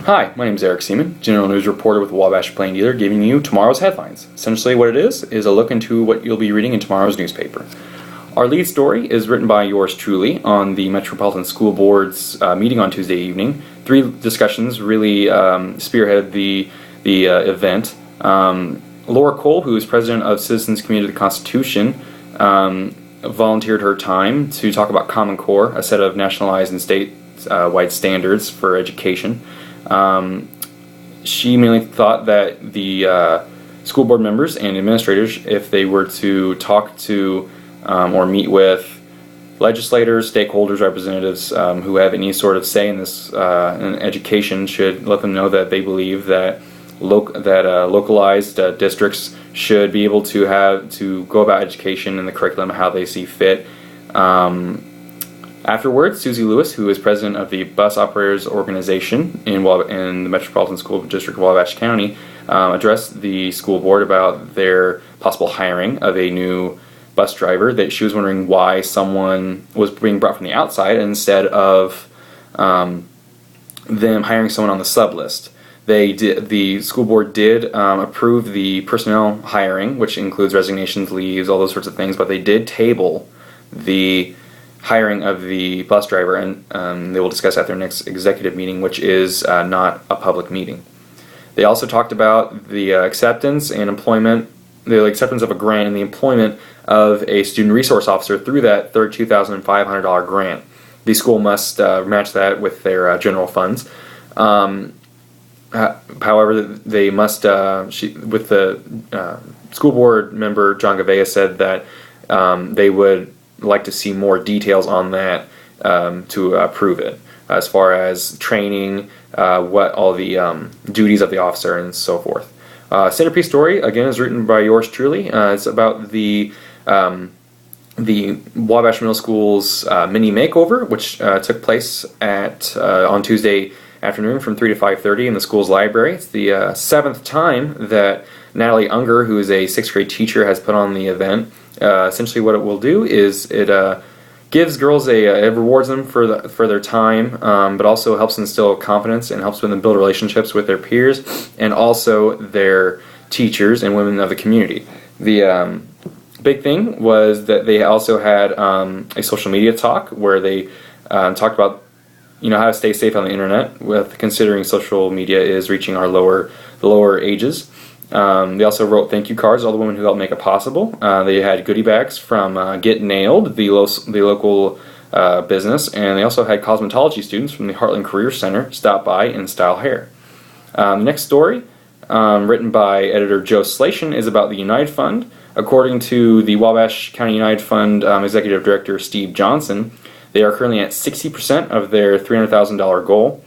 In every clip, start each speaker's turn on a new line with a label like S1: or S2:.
S1: Hi, my name is Eric Seaman, General News Reporter with Wabash Plain Dealer, giving you tomorrow's headlines. Essentially what it is a look into what you'll be reading in tomorrow's newspaper. Our lead story is written by yours truly on the Metropolitan School Board's meeting on Tuesday evening. 3 discussions really spearheaded the event. Laura Cole, who is president of Citizens Community of the Constitution, volunteered her time to talk about Common Core, a set of nationalized and state-wide standards for education. She mainly thought that the school board members and administrators, if they were to talk to or meet with legislators, stakeholders, representatives who have any sort of say in this in education, should let them know that they believe that localized districts should be able to go about education and the curriculum how they see fit. Afterwards, Susie Lewis, who is president of the Bus Operators Organization in the Metropolitan School District of Wabash County, addressed the school board about their possible hiring of a new bus driver. That she was wondering why someone was being brought from the outside instead of them hiring someone on the sub list. The school board did approve the personnel hiring, which includes resignations, leaves, all those sorts of things, but they did table the hiring of the bus driver, and they will discuss at their next executive meeting, which is not a public meeting. They also talked about the acceptance and employment, the acceptance of a grant and the employment of a student resource officer through that $2,500 grant. The school must match that with their general funds. However, they must, with the school board member, John Gavea, said that they would like to see more details on that to approve it, as far as training, what all the duties of the officer and so forth. Centerpiece story, again, is written by yours truly. It's about the Wabash Middle School's mini makeover, which took place on Tuesday afternoon from 3 to 5:30 in the school's library. It's the 7th time that Natalie Unger, who is a 6th grade teacher, has put on the event. Essentially what it will do is it gives girls it rewards them for their time, but also helps instill confidence and helps them build relationships with their peers and also their teachers and women of the community. The big thing was that they also had a social media talk where they talked about how to stay safe on the internet, with considering social media is reaching the lower ages. They also wrote thank you cards to all the women who helped make it possible. They had goodie bags from Get Nailed, the local business, and they also had cosmetology students from the Heartland Career Center stop by and style hair. The next story, written by editor Joe Slation, is about the United Fund. According to the Wabash County United Fund Executive Director Steve Johnson, they are currently at 60% of their $300,000 goal.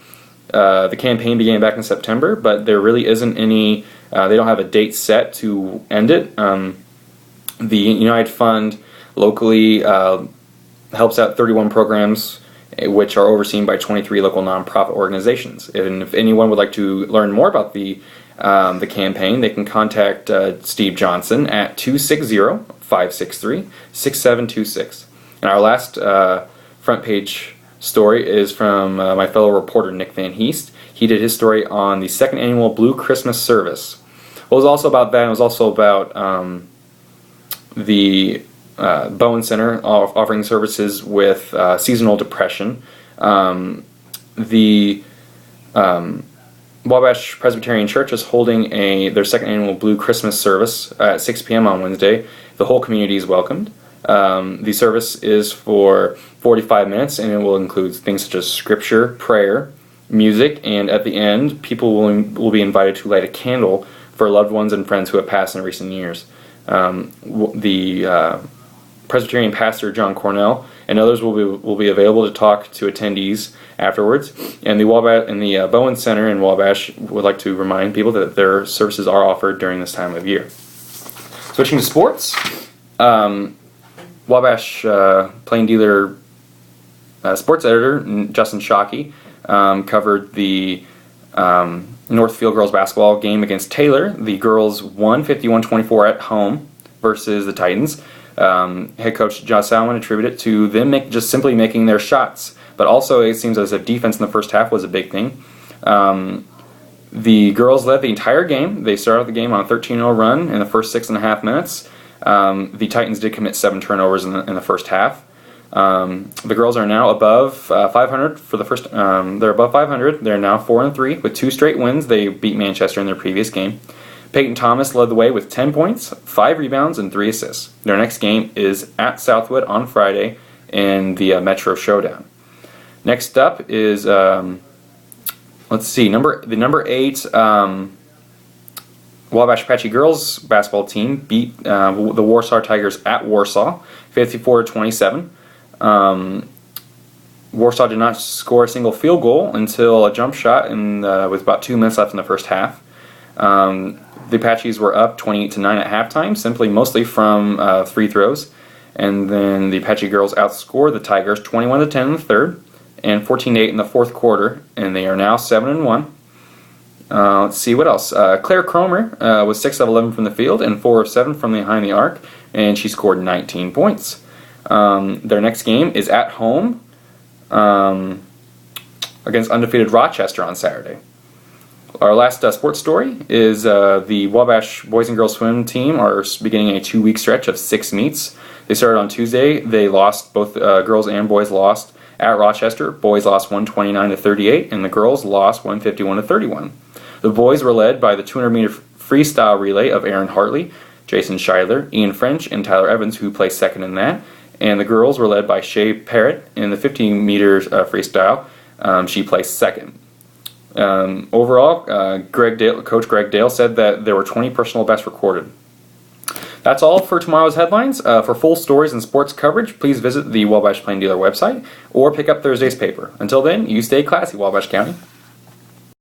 S1: The campaign began back in September, but there really isn't any. They don't have a date set to end it. The United Fund locally helps out 31 programs, which are overseen by 23 local nonprofit organizations. And if anyone would like to learn more about the campaign, they can contact Steve Johnson at 260-563-6726. And our last front page story is from my fellow reporter Nick Van Heest. He did his story on the 2nd annual Blue Christmas service. Well, it was also about that. It was also about the Bowen Center offering services with seasonal depression. The Wabash Presbyterian Church is holding their 2nd annual Blue Christmas service at 6 p.m. on Wednesday. The whole community is welcomed. The service is for 45 minutes, and it will include things such as scripture, prayer, music, and at the end, people will be invited to light a candle for loved ones and friends who have passed in recent years. The Presbyterian pastor John Cornell and others will be available to talk to attendees afterwards. And the Bowen Center in Wabash would like to remind people that their services are offered during this time of year. Switching to sports, Wabash Plain Dealer sports editor Justin Shockey covered the Northfield girls basketball game against Taylor. The girls won 51-24 at home versus the Titans. Head coach Josh Salmon attributed it to them just simply making their shots, but also it seems as if defense in the first half was a big thing. The girls led the entire game. They started the game on a 13-0 run in the first 6.5 minutes. The Titans did commit 7 turnovers in the first half. The girls are now above 500 for the first. They're above 500. They're now 4-3 with 2 straight wins. They beat Manchester in their previous game. Peyton Thomas led the way with 10 points, 5 rebounds, and 3 assists. Their next game is at Southwood on Friday in the Metro Showdown. Next up is let's see, the number 8 Wabash Apache girls basketball team beat the Warsaw Tigers at Warsaw, 54-27. Warsaw did not score a single field goal until a jump shot with about 2 minutes left in the first half. The Apaches were up 28-9 at halftime, mostly from free throws. And then the Apache girls outscored the Tigers 21-10 in the third and 14-8 in the fourth quarter, and they are now 7-1. Let's see what else. Claire Cromer was 6 of 11 from the field and 4 of 7 from behind the arc, and she scored 19 points. Their next game is at home against undefeated Rochester on Saturday. Our last sports story is the Wabash boys and girls swim team are beginning a 2-week stretch of 6 meets. They started on Tuesday. They lost, both girls and boys lost at Rochester. Boys lost 129-38, and the girls lost 151-31. The boys were led by the 200-meter freestyle relay of Aaron Hartley, Jason Scheidler, Ian French, and Tyler Evans, who placed second in that. And the girls were led by Shay Parrott in the 15-meter freestyle. She placed second. Overall, Coach Greg Dale said that there were 20 personal bests recorded. That's all for tomorrow's headlines. For full stories and sports coverage, please visit the Wabash Plain Dealer website or pick up Thursday's paper. Until then, you stay classy, Wabash County.